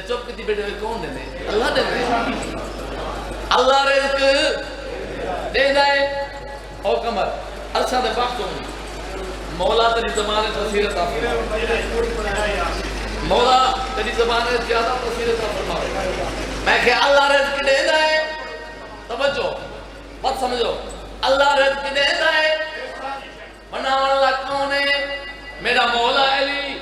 چپ کی بیٹے کون دے دے اللہ دے دے اللہ رزق دے دائے او کمر عرصہ دے باق تو مولا تری زبان تصویر عطا فرمائے مولا تری زبان زیادہ تصویر عطا فرمائے میں کہ اللہ رزق دے دائے توجہ بات سمجھو اللہ رزق دے دائے بناون اللہ کون ہے میرا مولا علی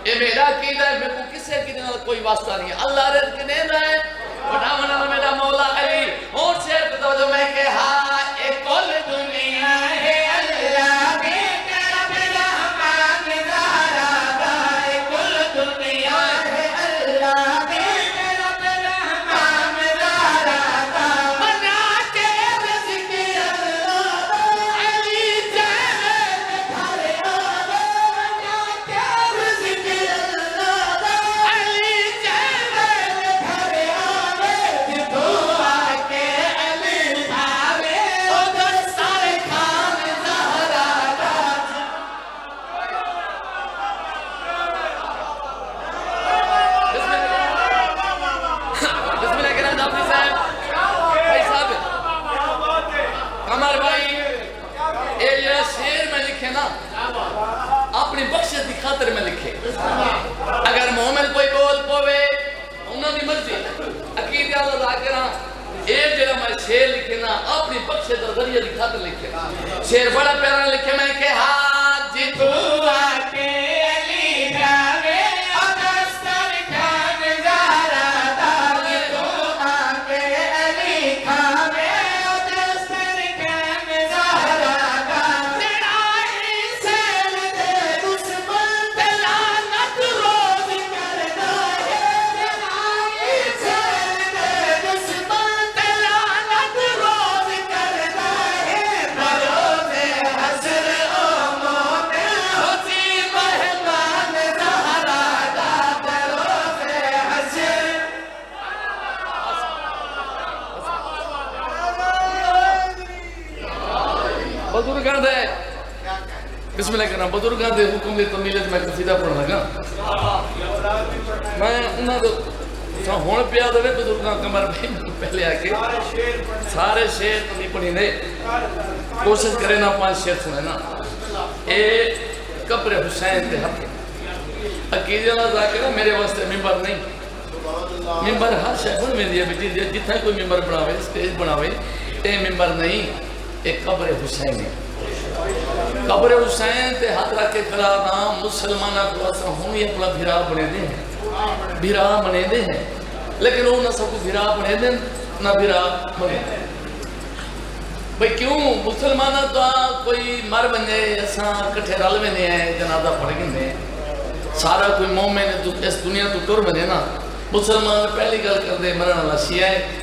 یہ میرا قیدہ ہے میں کو کسے قیدہ نہ کوئی واسطہ نہیں ہے اللہ رزق دے دائے بناون اللہ میرا مولا علی اور شیر کو توجہ میں کہ ہاں ایک کل دنیا ہے اللہ بھی تیرا بلا ہمان دارا دائے کل دنیا ہے اللہ بھی تیرا بلا ہمان دارا دائے بنا کے رزق اللہ علی جانت بھرے آلے بنا کے رزق اللہ علی جانت بھرے آلے دعا کے علی بھارے ادھر سارے خان زہرا بسم اللہ کے نام جعفری صاحب بھائی صاحب قمر بھائی یہ جو شیر میں لکھے نا اپنی بخشت کی خاطر میں لکھے اگر مومن کوئی بول پوے انہوں نے مرضی عقیدہ اللہ ذاکرہ یہ جو میں شیر لکھے نا اپنی بخشت اور ذریعہ کی خاطر لکھے شیر بڑا پیارا لکھے میں کہ ہاں جتو آکے علی جاوے اگستر کھان زہرا داوے تو آکے علی کھاوے اگستر کھان زہرا داوے لڑائی سیل دے دشمن تلانت روز کرنا ہے لڑائی سیل دے دشمن تلانت روز کرنا ہے بروز حشر او موت ہوتی مہمان زہرا دا بروز حشر بزرگان دے بسم اللہ کرنا بزرگان دے حکم دے تمیلت میں قصیدہ پڑھنا گا میں انہاں دے ہون پیا دے بزرگان کمر بھی پہلے آکے سارے شیر تو نہیں پڑھی نے کوشش کرے نا 5 شیر سنے نا اے قبر حسین دے حق عقیدہ اللہ ذاکرہ میرے واسطے ممبر نہیں ممبر ہر شہر میں دیا بیٹی جتنا کوئی ممبر بناوے سٹیج بناوے اے ممبر نہیں ایک قبر حسین ہے قبر حسین تے ہاتھ رکھ کے کھلا نا مسلمانہ کو ایسا ہوں یہ اپنا بھیرا بنے دے ہیں بھیرا بنے دے ہیں لیکن وہ نہ سب کو بھیرا بنے دے نہ بھیرا بنے دے بھئی کیوں مسلمانہ تو کوئی مر بنے ایسا کٹھے رل بنے ہیں جنازہ پڑھ گئے سارا کوئی مومن اس دنیا تو ٹر بنے نا مسلمان پہلی گل کر دے مرن اللہ شیعہ ہے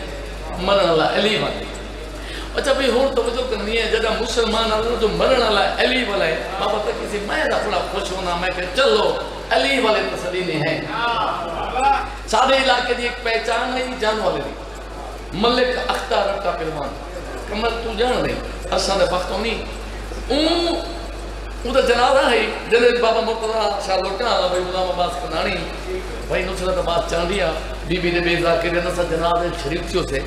مرن اللہ علی والے اچھا بھئی ہون توجہ کرنی ہے جدہ مسلمان اللہ جو مرن اللہ علی والا ہے بابا تک کسی میں دا تھوڑا خوش ہونا میں کہ چلو علی والے تسلی نہیں ہیں سارے علاقے دی ایک پہچان ہے جان والے دی ملک اختار رکھتا پہلوان کمر تو جان رہی اساں دے بختوں نہیں اون دا جنازہ ہے جنہیں بابا مرتضی شاہ لوٹا آلا بھائی غلام عباس کنانی بھائی نصرت عباس چاندیا بی بی دے بیزا کے نصر جنازہ شریف تھیوں سے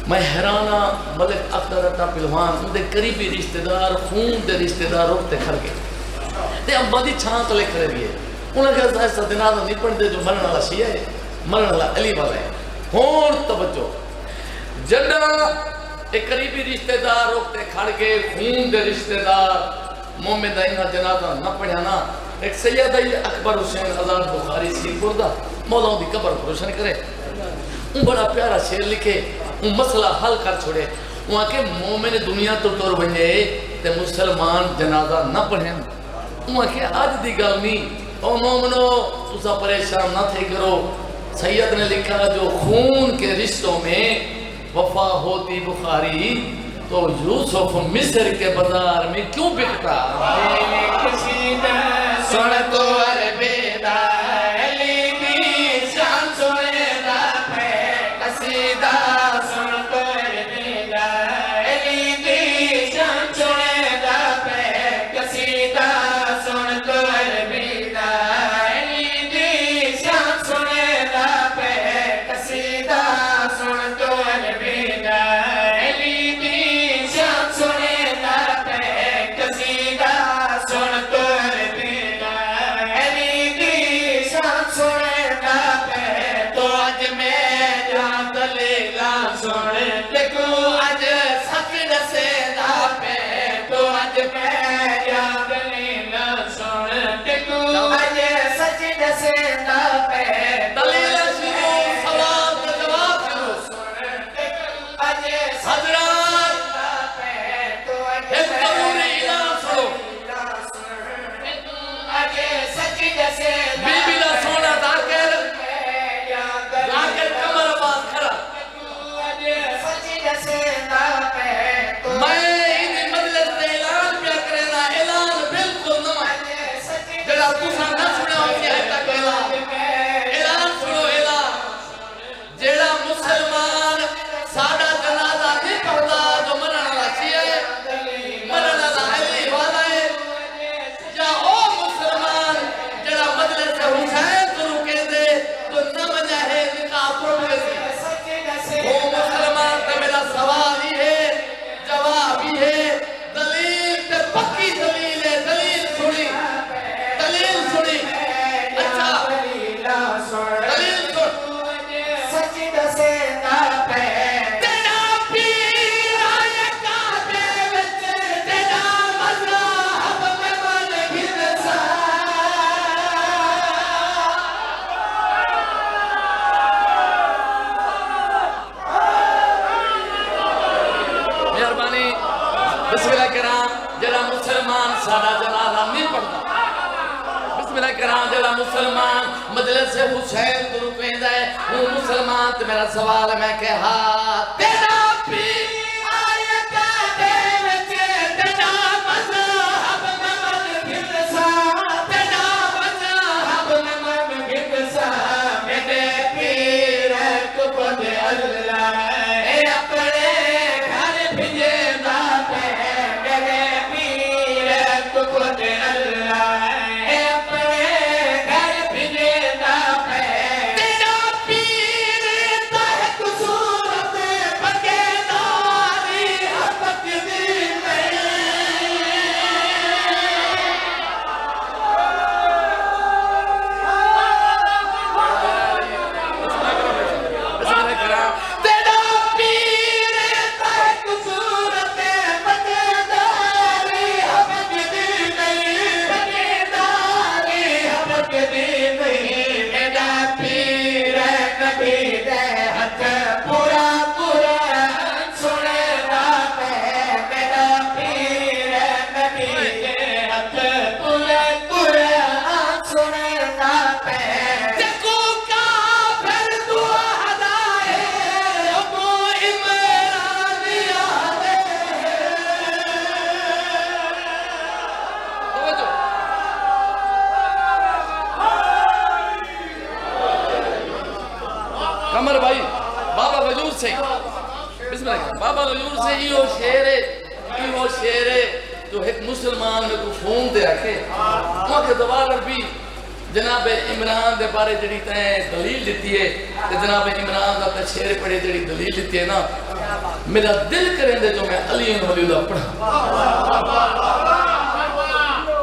میں حیرانہ ملک اختر رتا پہلوان ان دے قریبی رشتہ دار خون دے رشتہ دار روکتے کھڑ گئے تے اب بادی چھان تو لے کھڑے بھی ہے انہوں نے کہا ایسا جنازہ نہیں پڑھ دے جو مرن والا شیعہ ہے مرن والا علی والا ہے ہون توجہ جنہ ایک قریبی رشتہ دار روکتے کھڑ گئے خون دے رشتہ دار مومن دائنہ جنازہ نہ پڑھانا ایک سیدہ اکبر حسین آزاد بخاری سیر پردہ مولاؤں دی قبر کو روشن کرے ان بڑا پیارا شیر لکھے ان مسئلہ حل کر چھوڑے وہاں کے مومن دنیا تو ٹور بنے تے مسلمان جنازہ نہ پڑھیں وہاں کے آج دی گل نہیں او مومنو تسا پریشان نہ تھے کرو سید نے لکھا جو خون کے رشتوں میں وفا ہوتی بخاری تو یوسف مصر کے بازار میں کیوں بکتا سن تو عربیدہ علی کی شان سنیدہ پہ قصیدہ سن تو عربیدہ علی کی شان سنیدہ پہ قصیدہ سن تو عربیدہ علی کی شان سنیدہ بی بی دا سونا ذاکر کمر آباد کھڑا میں انہیں مجلس دے اعلان پیا کرنا اعلان بالکل نہ جڑا تساں نہ سنیا ہوئی ہے تک اعلان سنو اعلان جڑا مسلمان ساڈا جنازہ نہیں پڑھتا جو مرن والا شیعہ مرن والا علی والا ہے یا او مسلمان جڑا مجلس حسین تو رکے دے تو نہ منیا ہے نکاح پڑھے سی وہ مسلمان تے میرا سوال ہی ہے جواب ہی ہے دلیل تے پکی دلیل ہے دلیل سنی اچھا دلیل سن تیرا پیر آیا کعبے وچ تیرا مذہب میں من گرسا مہربانی بسم اللہ کرام جڑا مسلمان ساڈا جنازہ نہیں پڑھتا بسم اللہ کرام جڑا مسلمان مجلس حسین تو رکیندا ہے وہ مسلمان تے میرا سوال ہے میں کہ ہاں تیرا پیر آیا کعبے وچ تیرا مذہب میں من گرسا تیرا مذہب میں من گرسا میرے پیر کو بد اللہ اے اپنے گھر بھیجنا پہ میرے پیر کو بد اللہ اے اپنے گھر بھیجنا پہ تیرا پیر تحت صورت پکے داری حبت دین تیرا پیر تحت صورت پکے داری حبت دین پکے داری حبت دین میرا پیر نبی دے ہاتھ پورا پورا سننا پہ میرا پیر نبی دے ہاتھ پورا پورا سننا پہ دیکھو کافر تو ہدائے ابو عمران یاد توجہ کمر بھائی بابا غیور سے بسم اللہ بابا غیور سے یہ شعر ہے جو ایک مسلمان میں کو فون دے رکھے وہاں کے دوار بھی جناب عمران دے بارے جڑی تائیں دلیل دیتی ہے کہ جناب عمران دا شعر پڑھے جڑی دلیل دیتی ہے نا میرا دل کریں دے جو میں علی ولی اللہ پڑھا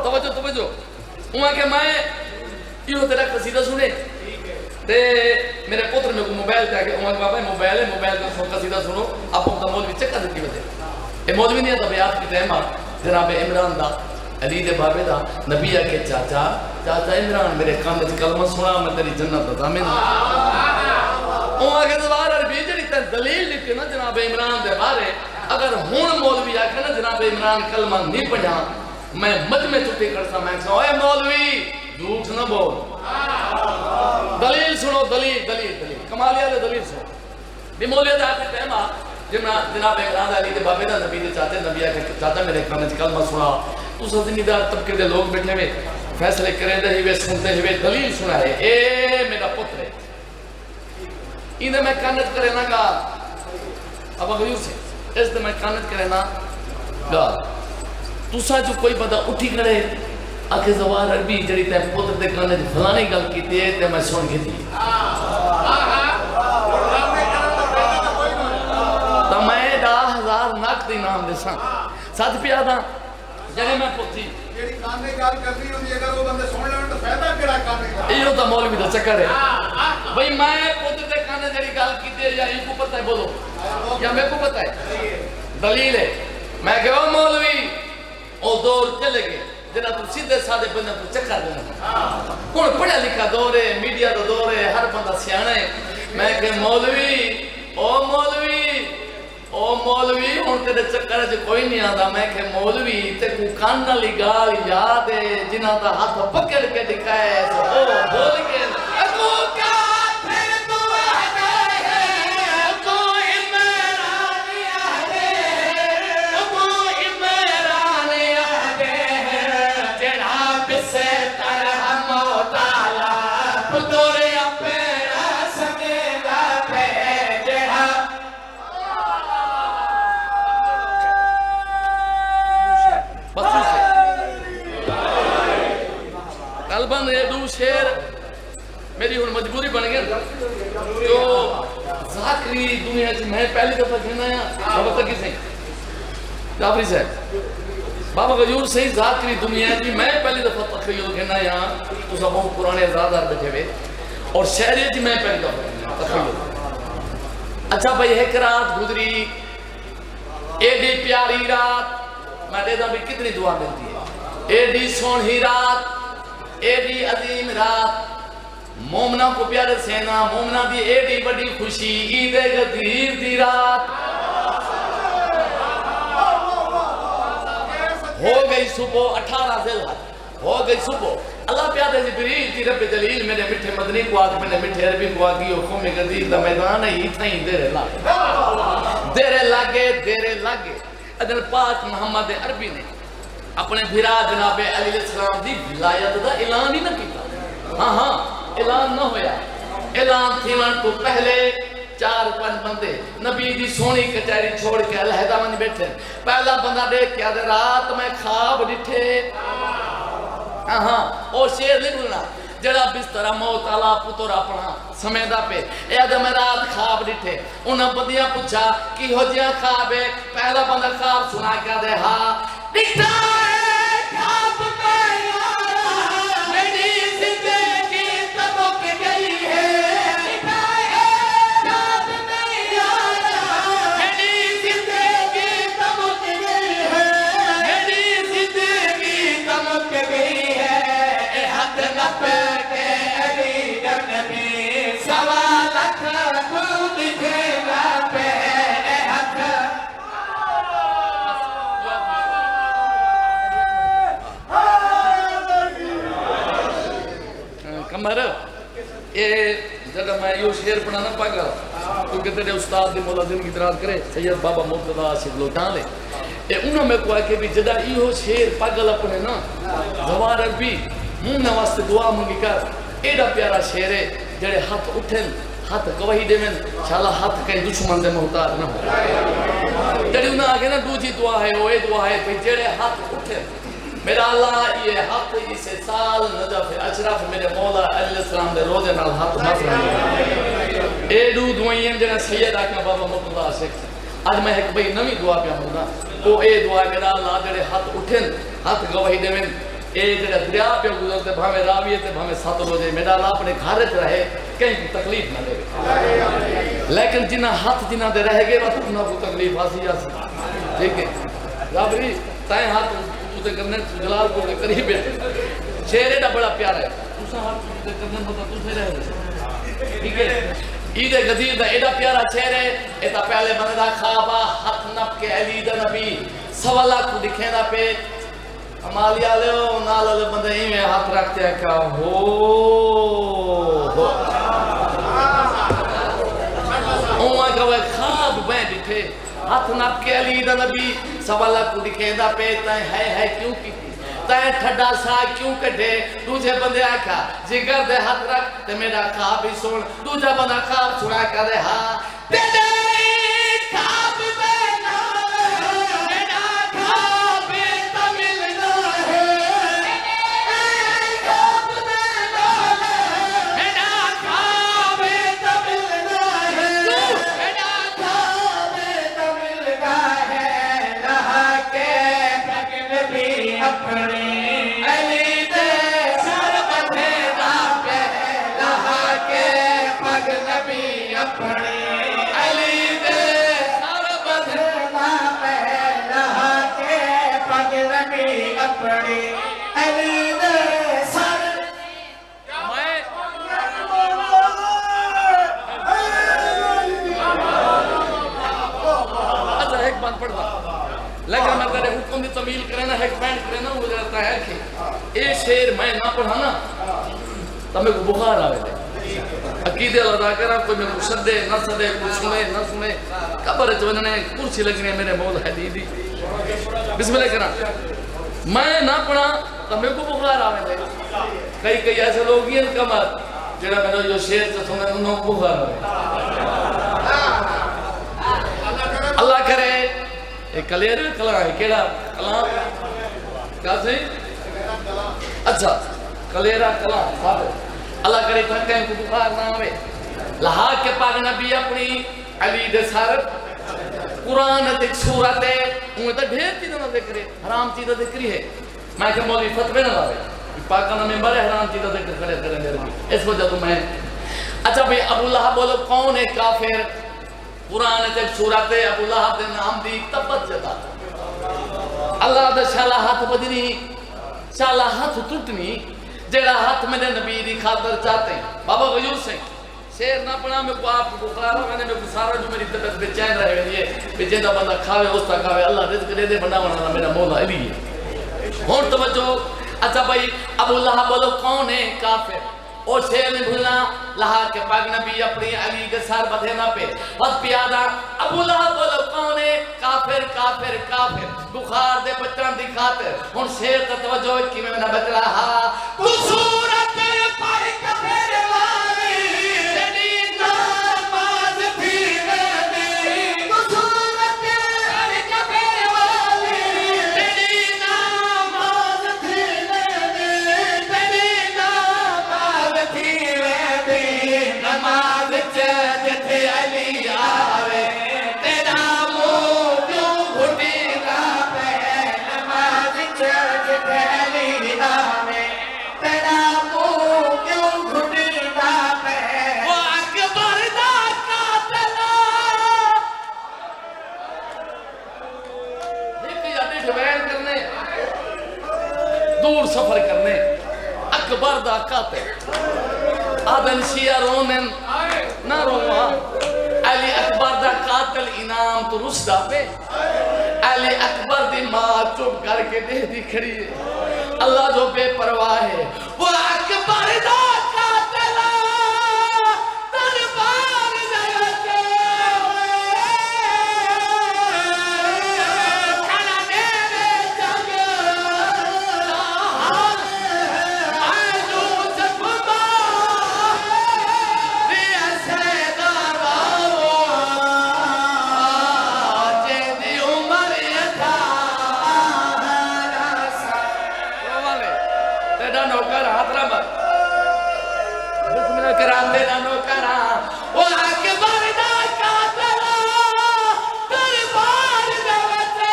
توجہ وہاں کہ میں یہ تیرا قصیدہ سنے تے میرے پتر میں کو موبائل پہ آگے عمر بابا موبائل ہے موبائل کا سن قصیدہ سنو آپ کو مولوی چکا دیتی ہوتے یہ مولوی نہیں ہے طبیعت کی تہمہ جناب عمران دا علی دے بابے دا نبی آکے چاچا عمران میرے کامت کلمہ سنا میں تیری جنت دا دامن ہوں آگے دوار عربی جڑی تین دلیل لکھے نا جناب عمران دے بارے اگر ہون مولوی آکے نا جناب عمران کلمہ نہیں پڑھا میں مجمع چھٹی کرتا میں کہا اے مولوی جھوٹ نہ بول دلیل سنو دلیل کمالیہ دے دلیل سنو بھی مولیہ دا آخر ٹائم جناب عمران علی دے بابے دا نبی دے چاہتے نبی آکے چاہتا میرے کامت کلمہ سنا اس زمیندار طبقے دے لوگ بیٹھے ہوئے فیصلے کرے دے ہوئے سنتے ہوئے دلیل سنا ہے اے میرا پتر ہے انہیں میں کانت کرے نا گا ابا غیور سے اس دے میں کانت کرے نا گا تُسا جو کوئی بندہ اٹھی کرے آکے زوار عربی جڑی تے پتر دے کانے جو فلانی گل کی تے میں سن گئی تھی تو میں 10,000 ناک دی نام دے سان ساتھ پیادا جڑے میں پتھی جیڑی کانے گال کرنی ہوندی اگر وہ بندے سن لیں تو فائدہ کیڑا کانے گال ایو تا مولوی دا چکر ہے بھئی میں پتر دے کانے جڑی گل کی تے یا ان کو پتہ ہے بولو یا میں کو پتہ ہے دلیل ہے میں کہو مولوی او دور چلے گئے جنہ تو سیدھے سادے بندہ تو چکر دینا کون پڑھا لکھا دور ہے میڈیا دا دور ہے ہر بندہ سیانا ہے میں کہ مولوی ہون تیرے چکر جو کوئی نہیں آدھا میں کہ مولوی تے کو کاننا لی گال یاد ہے جنہ دا ہاتھ پکڑ کے دکھائے پتوریا پیڑا سمیلا پہ جڑا بس سے قلباً یہ دو شیر میری ہون مجبوری بن گیا جو ذاکری دنیا جی میں پہلی دفعہ کہنا ہے بابا تک کسی جعفری صاحب بابا غیور صحیح ذاکری دنیا جی میں پہلی دفعہ تخیل کہنا ہے تو سب بہت پرانے ازادار بیٹھے ہوئے اور شہری جی میں پہلی دفعہ تخیل اچھا بھائی ایک رات گزری ایڈی پیاری رات میں دیتا بھی کتنی دعا ملتی ہے ایڈی سونہی رات ایڈی عظیم رات مومنہ کو پیارے سینا مومنہ دی ایڈی بڑی خوشی عید غدیر دی رات ہو گئی صبح 18 ذیلحج ہو گئی صبح اللہ پیارے جبریل تھی رب جلیل میرے مٹھے مدنی کو آگ میرے مٹھے عربی کو آگی اور خوم غدیر دا میدان ہے ہی تھائیں دیرے لاگے ادھر پاک محمد عربی نے اپنے بھرا جناب علیہ السلام دی ولایت دا اعلان ہی نہ کیتا ہاں اعلان نہ ہویا اعلان تھیون تو پہلے 4-5 بندے نبی دی سونی کچہری چھوڑ کے علیحدہ من بیٹھے پہلا بندہ دیکھ کے آدھے رات میں خواب ڈٹھے او شیر نہیں بولنا جڑا بسترہ موت آلہ پتر اپنا سمیدہ پہ اے آدھے میں رات خواب ڈٹھے انہاں بندیاں پوچھا کی ہو جیاں خواب ہے پہلا بندہ خواب سنا کے آدھے ہاں ڈٹھا ہے خواب میں یارا میری زندگی تبک گئی ہے کمر اے جگہ میں یہ شیر پڑھانا پاگا کیونکہ تیرے استاد دی مولا دن کی طرح کرے سید بابا مرتضی آصف لوٹان لے اے انہوں میں کوئی کہ بھی جدہ ایہو شیر پاگل اپنے نا زوار عربی منہ واسطے دعا منگی کر ایڈا پیارا شیر ہے جڑے ہاتھ اٹھن ہاتھ گواہی دے میں شالا ہاتھ کہیں دشمن دے محتاج نہ ہو جڑے انہوں آگے نا دوجی دعا ہے وہ دعا ہے کہ جڑے ہاتھ اٹھن میرا اللہ یہ ہاتھ اسے سال نجف اشرف میرے مولا علیہ السلام دے روزے نال ہاتھ مفرم اے دو دعائیں جنہیں سید آکھنا بابا مرتضی آصف آج میں ایک بھئی نمی دعا پہ ہونا وہ اے دعا میرا اللہ جڑے ہاتھ اٹھن ہاتھ گواہی دے میں اے جڑے دریا پہ گزرتے بھامے راویے تے بھامے سات روزے میرا اللہ اپنے گھارت رہے کہیں تکلیف نہ دے لیکن جنہ ہاتھ جنہ دے رہ گئے وقت انہوں کو تکلیف آسی آسی ٹھیک ہے رابری تائیں ہاتھ تے کرنے جلال کو قریب ہے شیر ایڈا بڑا پیارا ہے تسا ہاتھ تے کرنے مطلب تسے رہے ٹھیک ہے عید غدیر دا ایڈا پیارا شیر ہے ایتا پہلے بندے دا خوابا ہاتھ نپ کے علی دا نبی سوالا کو دکھیں دا پہ امالیا لے ہو نال لے بندے ہی میں ہاتھ رکھتے ہیں کہ ہو اوہ کہ وہ خواب بین دکھے ہاتھ نپ کے علی دا نبی سوالا کو دکھیں دا پہ تائیں ہے کیوں کی تھی تائیں ٹھڈا سا کیوں کٹھے دوجہ بندے آکھا جگر دے ہاتھ رکھ تے میرا خواب ہی سن دوجہ بندہ خواب سنا کر دے ہاں تیرے خواب میں میرا خواب تملنا ہے خواب میں میرا خواب تملنا ہے میرا خواب تملنا ہے لہا کے پگن بھی اپنی علی دے سر بدھے دا پہ لہا کے پگن بھی اپنی علی دے سر بدھے دا پہ لہا کے پگن بھی اپنی علی دے سر اچھا ایک بات پڑھتا لیکن میں تیرے حکم دی تمیل کرنا ایک بینڈ کرنا ہو جاتا ہے کہ اے شیر میں نہ پڑھانا تو میں کو بخار آوے دے عقیدے اللہ کرا کوئی میں کو سدے نہ سدے کوئی سنے نہ سنے قبر چوننے کرسی لگنی ہے میرے مولا حدیدی بسم اللہ کرا میں نہ پڑھا تو میں کو بخار آوے دے کئی ایسے لوگ ہیں کمر جڑا میں نے یہ شیر سے سنے انہوں کو بخار ہوئے اللہ کرے ایک کلیر کلام ہے کیڑا کلام کیا سے اچھا کلیرہ کلام ثابت اللہ کرے تھا کہیں کو بخار نہ ہوئے لہا کے پاک نبی اپنی علی دے سار قرآن ایک سورت ہے انہیں تو ڈھیر چیزیں نہ ذکرے حرام چیزیں ذکری ہے میں کہ مولوی فتوے نہ لاوے پاکانہ میں بڑے حرام چیزیں ذکر کھڑے کریں میرے بھی اس وجہ تو میں اچھا بھئی ابو لہب بولو کون ہے کافر قرآن ایک سورت ہے ابو لہب دے نام دی تبت جتا اللہ دے شالا ہاتھ بدنی شالا ہاتھ ٹوٹنی جیڑا ہاتھ میں نے نبی دی خاطر چاہتے ہیں بابا غیور سے شیر نہ پڑھا میں کو آپ کو بخار ہو میں نے کو سارا جو میری طبیعت بے چین رہے ہوئے بے جیندہ بندہ کھاوے استا کھاوے اللہ رزق دے دے بنا بنا میرا مولا علی ہے ہون توجہ اچھا بھائی ابو لہب بولو کون ہے کافر او شیر نے بھولنا لہا کے پاک نبی اپنی علی کے سار بدھے نہ پہ بس پیادا ابو لہب بولو کون ہے کافر کافر کافر بخار دے بچان دی خاطر ہون شیر تا توجہ کی میں نہ بچ رہا تو صورت پر کفر والی تیری نماز پھیرے دی تو صورت پر کفر والی تیری نماز پھیرے دی تیری نماز پھیرے دی نماز جتھے علی آوے تیرا منہ کیوں گھٹی نہ پہ نماز جتھے علی آوے تیرا منہ کیوں گھٹی نہ پہ وہ اکبر دا قاتلہ ایک یا ڈیٹھ بیان کرنے دور سفر کرنے اکبر دا قاتل آدن شیعہ رونن نہ روا علی اکبر دا قاتل انعام تو رسدہ پہ علی اکبر دی ماں چپ کر کے دے دی کھڑی ہے اللہ جو بے پرواہ ہے وہ اکبر دا قاتلہ دربار دیتے کھڑا میرے جنگ آلو زفبا ریسے داراو جیدی عمر یتھا تیرا نوکر ہاتھ رہا بات بسم اللہ کرام تیرا نوکر وہ اکبر دا قاتلہ دربار دیتے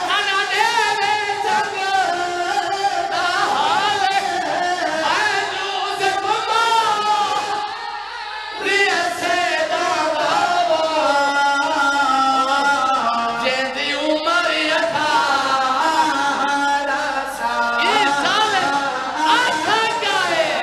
کھڑا میرے جنگ آلو زفبا ریسے داراو جیندی عمر یتھا یہ سالن آتھا کیا ہے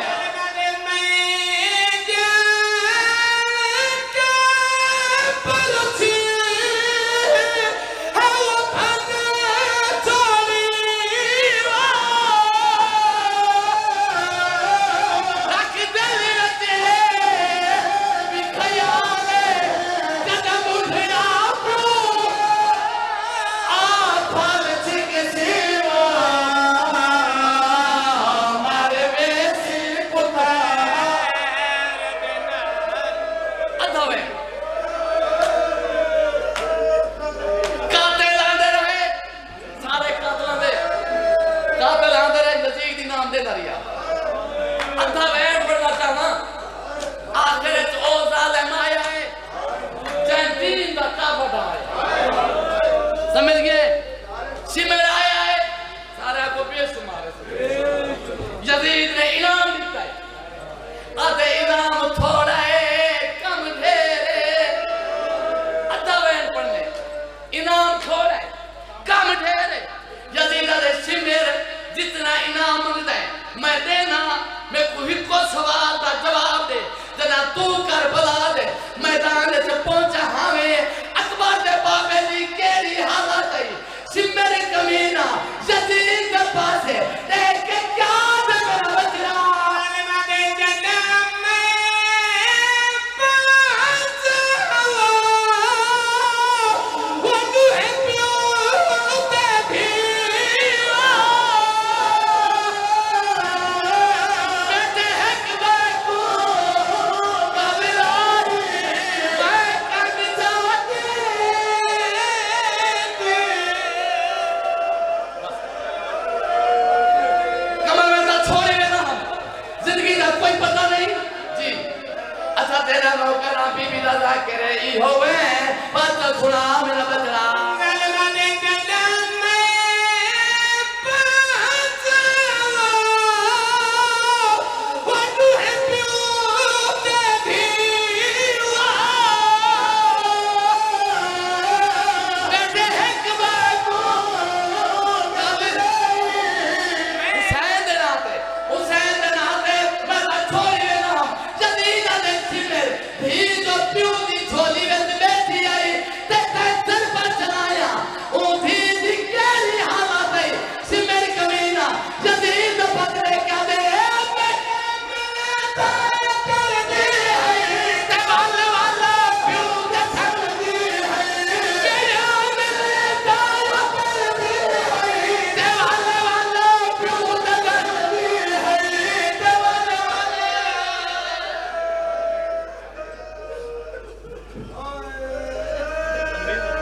سمجھ گئے سمر آیا ہے سارا کو بے شمار ہے یزید نے انعام دیتا ہے آدھے انعام تھوڑا ہے کم ڈھیرے ادھا وین پڑھنے انعام تھوڑا ہے کم ڈھیرے یزید نے سمر جتنا انعام ملتا ہے میں دینا میں کوئی کو سوال دا جواب دے جنا تو کر بلا دے میدان سے پہنچا ہمیں اکبر دے بابے دی کیری حالت ہے سمر کمینہ یزید کے پاس ہے دیکھ کیا دے میرا بچرا بی بی دا ذاکر ای ہوئے بات سنا میرا بچڑا